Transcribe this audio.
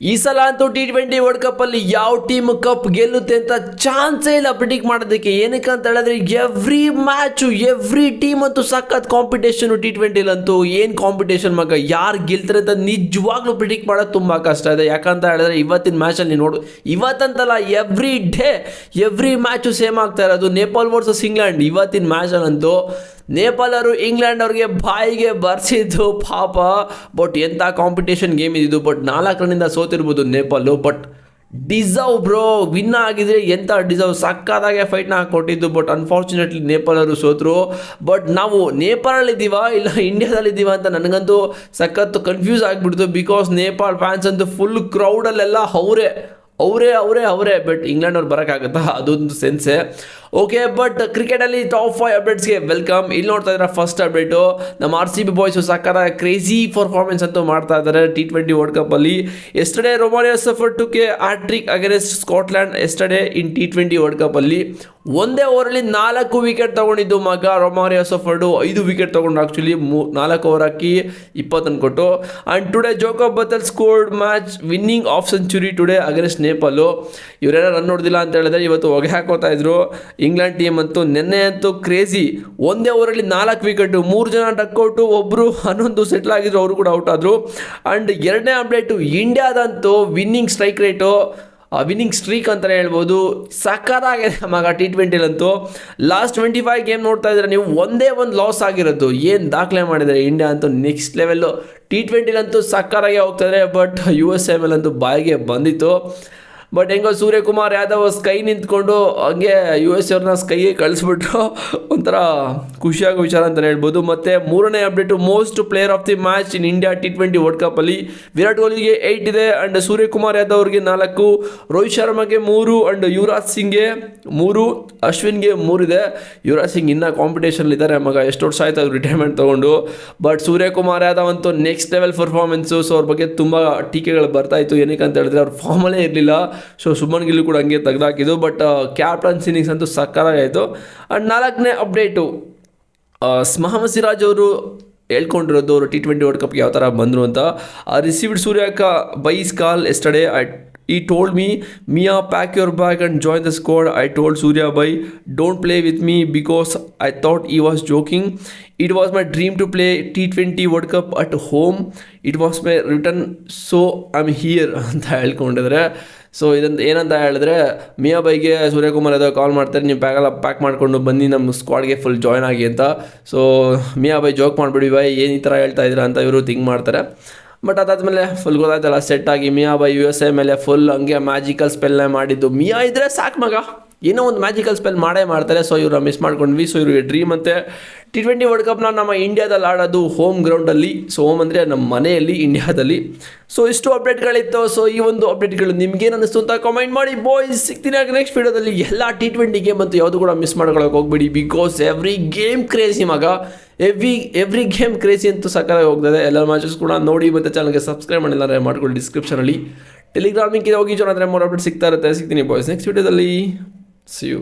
ಈ ಸಲ ಅಂತೂ T20 ವರ್ಲ್ಡ್ ಕಪ್ ಅಲ್ಲಿ ಯಾವ ಟೀಮ್ ಕಪ್ ಗೆಲ್ಲುತ್ತೆ ಅಂತ ಚಾನ್ಸೇ ಇಲ್ಲ ಪ್ರಿಡಿಕ್ಟ್ ಮಾಡೋದಕ್ಕೆ. ಏನಕ್ಕೆ ಅಂತ ಹೇಳಿದ್ರೆ ಎವ್ರಿ ಮ್ಯಾಚು ಎವ್ರಿ ಟೀಮ್ ಅಂತೂ ಸಖತ್ ಕಾಂಪಿಟೇಷನ್. T20 ಅಂತೂ ಏನು ಕಾಂಪಿಟೇಷನ್ ಮಗ, ಯಾರು ಗೆಲ್ತಾರೆ ಅಂತ ನಿಜವಾಗ್ಲೂ ಪ್ರಿಡಿಕ್ಟ್ ಮಾಡೋದು ತುಂಬ ಕಷ್ಟ ಇದೆ. ಯಾಕಂತ ಹೇಳಿದ್ರೆ ಇವತ್ತಿನ ಮ್ಯಾಚಲ್ಲಿ ನೋಡು, ಇವತ್ತಂತಲ್ಲ every day every match same ಆಗ್ತಾ ಇರೋದು. ನೇಪಾಲ್ ವರ್ಸಸ್ ಇಂಗ್ಲೆಂಡ್ ಇವತ್ತಿನ ಮ್ಯಾಚಲ್ಲಂತೂ ನೇಪಾಳರು ಇಂಗ್ಲೆಂಡ್ ಅವ್ರಿಗೆ ಬಾಯಿಗೆ ಬರ್ಸಿದ್ದು ಪಾಪ. ಬಟ್ ಎಂಥ ಕಾಂಪಿಟೇಷನ್ ಗೇಮ್ ಇದ್ದಿದ್ದು. ಬಟ್ 4 ರನ್ನಿಂದ ಸೋತಿರ್ಬೋದು Nepal, but deserve bro. Win ಆಗಿದ್ರೆ ಎಂಥ ಡಿಸರ್ವ್, ಸಕ್ಕತ್ತಾಗೆ ಫೈಟ್ನ ಕೊಟ್ಟಿದ್ದು. ಬಟ್ ಅನ್ಫಾರ್ಚುನೇಟ್ಲಿ ನೇಪಾಳರು ಸೋತರು. ಬಟ್ ನಾವು ನೇಪಾಳಲ್ಲಿದ್ದೀವಾ ಇಲ್ಲ ಇಂಡಿಯಾದಲ್ಲಿದ್ದೀವಾ ಅಂತ ನನಗಂತೂ ಸಖತ್ತು ಕನ್ಫ್ಯೂಸ್ ಆಗಿಬಿಡ್ತು. ಬಿಕಾಸ್ ನೇಪಾಳ ಫ್ಯಾನ್ಸ್ ಅಂತೂ ಫುಲ್ ಕ್ರೌಡಲ್ಲೆಲ್ಲ ಅವರೇ. ಬಟ್ ಇಂಗ್ಲೆಂಡ್ ಅವ್ರು ಬರೋಕ್ಕಾಗುತ್ತಾ, ಅದೊಂದು ಸೆನ್ಸೆ. ಓಕೆ, ಬಟ್ ಕ್ರಿಕೆಟಲ್ಲಿ ಟಾಪ್ 5 ಅಪ್ಡೇಟ್ಸ್ಗೆ ವೆಲ್ಕಮ್. ಇಲ್ಲಿ ನೋಡ್ತಾ ಇದ್ದಾರೆ ಫಸ್ಟ್ ಅಪ್ಡೇಟು, ನಮ್ಮ RCB ಬಾಯ್ಸು ಸಕ್ಕತ್ತ ಕ್ರೇಜಿ ಪರ್ಫಾರ್ಮೆನ್ಸ್ ಅಂತೂ ಮಾಡ್ತಾ ಇದ್ದಾರೆ T20 ವರ್ಲ್ಡ್ ಕಪ್ಪಲ್ಲಿ. Yesterday Romario Shepherd took a hattrick against Scotland yesterday in T20 world ಕಪ್ಪಲ್ಲಿ. ಒಂದೇ ಓವರಲ್ಲಿ 4 ವಿಕೆಟ್ ತೊಗೊಂಡಿದ್ದು ಮಗ ರೊಮಾರಿಯೋ ಸಫರ್ಡು. 5 ವಿಕೆಟ್ ತೊಗೊಂಡು ಆ್ಯಕ್ಚುಲಿ 4 ಓವರ್ ಹಾಕಿ 20 ರನ್ ಕೊಟ್ಟು. And today Jacob Bethell scored match winning half century today against Nepal. ಇವರೇನೋ ರನ್ ನೋಡ್ದಿಲ್ಲ ಅಂತ ಹೇಳಿದ್ರೆ ಇವತ್ತು ಹೊಗೆ ಹಾಕೋತಾ ಇದ್ರು. ಇಂಗ್ಲೆಂಡ್ ಟೀಮ್ ಅಂತೂ ನಿನ್ನೆ ಅಂತೂ ಕ್ರೇಜಿ, ಒಂದೇ ಓವರಲ್ಲಿ 4 ವಿಕೆಟು, 3 ಜನ ಡಕ್ಔಟು, ಒಬ್ಬರು 11 ಸೆಟ್ಲ್ ಆಗಿದ್ರು, ಅವರು ಕೂಡ ಔಟ್ ಆದರು. ಆ್ಯಂಡ್ ಎರಡನೇ ಅಪ್ಡೇಟು, ಇಂಡಿಯಾದಂತೂ winning strike rate, winning streak ಅಂತಲೇ ಹೇಳ್ಬೋದು, ಸಕ್ಕತ್ತಾಗಿದೆ ಮಗ T20ಲಂತೂ. ಲಾಸ್ಟ್ 25 ಗೇಮ್ ನೋಡ್ತಾ ಇದ್ರೆ ನೀವು, ಒಂದೇ ಒಂದು ಲಾಸ್ ಆಗಿರೋದು. ಏನು ದಾಖಲೆ ಮಾಡಿದ್ದಾರೆ ಇಂಡಿಯಾ ಅಂತೂ ನೆಕ್ಸ್ಟ್ ಲೆವೆಲ್ಲು. T20ಲಂತೂ ಸಕ್ಕತ್ತಾಗೆ ಹೋಗ್ತಾಯಿದ್ರೆ. ಬಟ್ USA ಮೇಲಂತೂ ಬಾಯಿಗೆ ಬಂದಿತ್ತು. ಬಟ್ ಹೆಂಗೋ ಸೂರ್ಯಕುಮಾರ್ ಯಾದವ್ ಸ್ಕೈ ನಿಂತ್ಕೊಂಡು ಹಂಗೆ USA ಅವ್ರನ್ನ ಸ್ಕೈಗೆ ಕಳಿಸ್ಬಿಟ್ರು. ಒಂಥರ ಖುಷಿಯಾಗೋ ವಿಚಾರ ಅಂತಲೇ ಹೇಳ್ಬೋದು. ಮತ್ತು ಮೂರನೇ update, most player of the match in India T20 world ಕಪ್ಪಲ್ಲಿ ವಿರಾಟ್ ಕೊಹ್ಲಿಗೆ 8 ಇದೆ. ಆ್ಯಂಡ್ ಸೂರ್ಯಕುಮಾರ್ ಯಾದವ್ ಅವ್ರಿಗೆ 4, ರೋಹಿತ್ ಶರ್ಮಾಗೆ 3, ಆ್ಯಂಡ್ ಯುವರಾಜ್ ಸಿಂಗ್ಗೆ 3, ಅಶ್ವಿನ್ಗೆ 3 ಇದೆ. ಯುವರಾಜ್ ಸಿಂಗ್ ಇನ್ನೂ ಕಾಂಪಿಟೇಷನ್ಲಿದ್ದಾರೆ ಮಗ, ಎಷ್ಟು ವರ್ಷ ಆಯ್ತು ಅವ್ರು ರಿಟೈರ್ಮೆಂಟ್ ತೊಗೊಂಡು. ಬಟ್ ಸೂರ್ಯಕುಮಾರ್ ಯಾದವ್ ಅಂತೂ ನೆಕ್ಸ್ಟ್ ಲೆವೆಲ್ ಪರ್ಫಾರ್ಮೆನ್ಸು. ಸೊ ಅವ್ರ ಬಗ್ಗೆ ತುಂಬ ಟೀಕೆಗಳು ಬರ್ತಾಯಿತ್ತು. ಏನಕ್ಕೆ ಅಂತ ಹೇಳಿದ್ರೆ ಅವ್ರ ಫಾರ್ಮಲ್ಲೇ ಇರಲಿಲ್ಲ. ಸೊ ಸುಮನ್ ಗಿಲ್ ಕೂಡ ಹಂಗೆ ತೆಗೆದಾಕಿದ್ದು. ಬಟ್ ಕ್ಯಾಪ್ಟನ್ಸ್ ಇನ್ನಿಂಗ್ಸ್ ಅಂತೂ ಸಕ್ಕತ್ತಾಗಾಯಿತು. ಆ್ಯಂಡ್ 4ನೇ ಅಪ್ಡೇಟು, ಮೊಹಮ್ಮದ್ ಸಿರಾಜ್ ಅವರು ಹೇಳ್ಕೊಂಡಿರೋದು ಅವರು T20 ವರ್ಲ್ಡ್ ಕಪ್ಗೆ ಯಾವ ಥರ ಬಂದರು ಅಂತ. ರಿಸೀವ್ಡ್ ಸೂರ್ಯಕ ಬೈಸ್ call yesterday. He told me, Mia, pack your bag and join the squad. I told Surya bhai, don't play with me because I thought he was joking. It was my dream to play T20 World Cup at home. It was my return, so I'm here ಅಂತ ಹೇಳ್ಕೊಂಡಿದ್ದಾರೆ. So ಇದಂತ ಏನಂತ ಹೇಳಿದ್ರೆ, ಮಿಯಾ ಬೈಗೆ ಸೂರ್ಯಕುಮಾರ್ ಯಾದವ್ ಕಾಲ್ ಮಾಡ್ತಾರೆ, ನೀವು pack ಮಾಡಿಕೊಂಡು ಬನ್ನಿ ನಮ್ಮ ಸ್ಕ್ವಾಡ್ಗೆ full join ಆಗಿ ಅಂತ. ಸೊ ಮಿಯಾ ಬೈ ಜೋಕ್ ಮಾಡಿಬಿಡಿ ಬೈ, ಏನು ಈ ಥರ ಹೇಳ್ತಾ ಇದ್ದೀರಾ ಅಂತ ಇವರು ಥಿಂಕ್ ಮಾಡ್ತಾರೆ. ಬಟ್ ಅದಾದಮೇಲೆ ಫುಲ್ ಗೊತ್ತಾಯ್ತಲ್ಲ, ಸೆಟ್ ಆಗಿ ಮಿಯಾ ಬೈ USA ಮೇಲೆ ಫುಲ್ ಹಂಗೆ ಮ್ಯಾಜಿಕಲ್ ಸ್ಪೆಲ್ನೇ ಮಾಡಿದ್ದು. ಮಿಯಾ ಇದ್ದರೆ ಸಾಕು ಮಗ, ಏನೋ ಒಂದು ಮ್ಯಾಜಿಕಲ್ ಸ್ಪೆಲ್ ಮಾಡೇ ಮಾಡ್ತಾರೆ. ಸೊ ಇವ್ರು ಮಿಸ್ ಮಾಡ್ಕೊಂಡ್ವಿ. ಸೊ ಇವ್ರಿಗೆ ಡ್ರೀಮ್ ಅಂತೆ T20 ವರ್ಲ್ಡ್ ಕಪ್ನ ನಮ್ಮ ಇಂಡಿಯಾದಲ್ಲಿ ಆಡೋದು ಹೋಮ್ ಗ್ರೌಂಡಲ್ಲಿ. ಸೊ ಹೋಮ್ ಅಂದರೆ ನಮ್ಮ ಮನೆಯಲ್ಲಿ ಇಂಡಿಯಾದಲ್ಲಿ. ಸೊ ಇಷ್ಟು ಅಪ್ಡೇಟ್ಗಳಿತ್ತು. ಸೊ ಈ ಒಂದು ಅಪ್ಡೇಟ್ಗಳು ನಿಮ್ಗೇನು ಅನ್ನಿಸ್ತು ಅಂತ ಕಾಮೆಂಟ್ ಮಾಡಿ ಬಾಯ್ಸ್. ಸಿಗ್ತೀನಿ ಆಗ ನೆಕ್ಸ್ಟ್ ವೀಡಿಯೋದಲ್ಲಿ. ಎಲ್ಲ T20 ಗೇಮ್ ಅಂತೂ ಯಾವುದು ಕೂಡ ಮಿಸ್ ಮಾಡ್ಕೊಳ್ಳೋಕೆ ಹೋಗ್ಬೇಡಿ. ಬಿಕಾಸ್ ಎವ್ರಿ ಗೇಮ್ ಕ್ರೇಜಿ ಮಗ, ಎವ್ರಿ ಗೇಮ್ ಕ್ರೇಜಿ ಅಂತೂ ಸಕ್ಕತ್ತಾಗಿ ಹೋಗ್ತದೆ. ಎಲ್ಲ ಮ್ಯಾಚಸ್ ಕೂಡ ನೋಡಿ. ಮತ್ತು ಚಾನಲ್ಗೆ ಸಬ್ಸ್ಕ್ರೈಬ್ ಮಾಡಿಲ್ಲ ಮಾಡ್ಕೊಳ್ಳಿ. ಡಿಸ್ಕ್ರಿಪ್ಷನಲ್ಲಿ ಟೆಲಿಗ್ರಾಮ್ ಲಿಂಕ್ ಇದೆ, ಹೋಗಿ ಜಾಯ್ನ್ ಆದರೆ 3 ಅಪ್ಡೇಟ್ ಸಿಗ್ತಾ ಇರುತ್ತೆ. ಸಿಗ್ತೀನಿ ಬಾಯ್ಸ್ ನೆಕ್ಸ್ಟ್ ವೀಡಿಯೋದಲ್ಲಿ. See you.